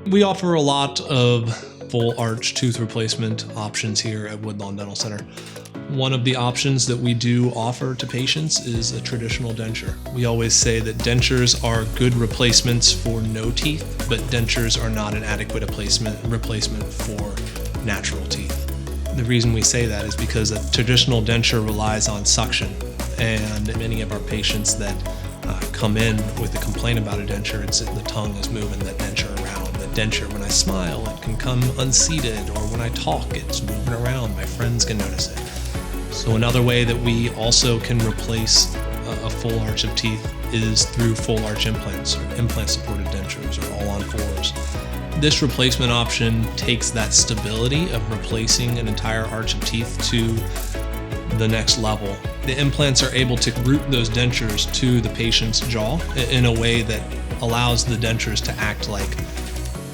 We offer a lot of full arch tooth replacement options here at Woodlawn Dental Center. One of the options that we do offer to patients is a traditional denture. We always say that dentures are good replacements for no teeth, but dentures are not an adequate replacement for natural teeth. The reason we say that is because a traditional denture relies on suction, and many of our patients that come in with a complaint about a denture, the tongue is moving that denture around. The denture, when I smile, it can come unseated, or when I talk, it's moving around. My friends can notice it. So another way that we also can replace a full arch of teeth is through full arch implants, or implant-supported dentures, or all-on-4s. This replacement option takes that stability of replacing an entire arch of teeth to the next level. The implants are able to root those dentures to the patient's jaw in a way that allows the dentures to act like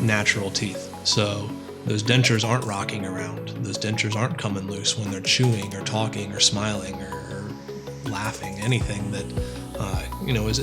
natural teeth. So those dentures aren't rocking around. Those dentures aren't coming loose when they're chewing or talking or smiling or laughing, anything that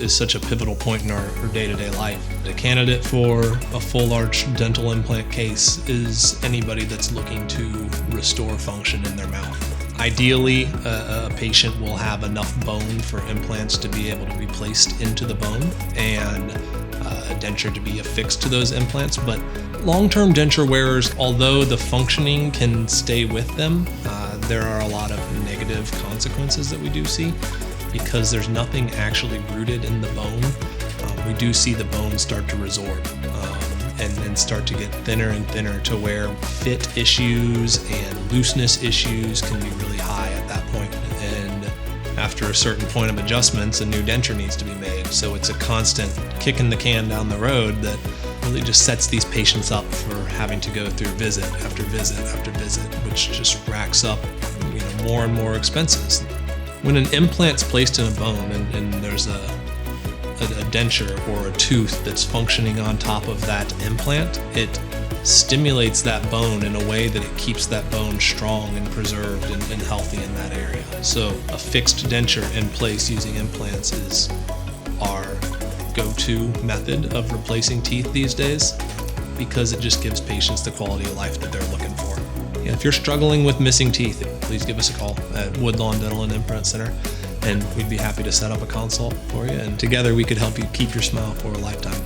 is such a pivotal point in our day-to-day life. The candidate for a full arch dental implant case is anybody that's looking to restore function in their mouth. Ideally, a patient will have enough bone for implants to be able to be placed into the bone and a denture to be affixed to those implants, but long-term denture wearers, although the functioning can stay with them, there are a lot of negative consequences that we do see because there's nothing actually rooted in the bone. We do see the bone start to resorb and start to get thinner and thinner to where fit issues and looseness issues can be really high at that point. And after a certain point of adjustments, a new denture needs to be made. So it's a constant kicking the can down the road that really just sets these patients up for having to go through visit after visit after visit, which just racks up more and more expenses. When an implant's placed in a bone and there's a denture or a tooth that's functioning on top of that implant, it stimulates that bone in a way that it keeps that bone strong and preserved and healthy in that area. So a fixed denture in place using implants is our go-to method of replacing teeth these days because it just gives patients the quality of life that they're looking for. Yeah, if you're struggling with missing teeth, please give us a call at Woodlawn Dental and Implant Center, and we'd be happy to set up a consult for you, and together we could help you keep your smile for a lifetime.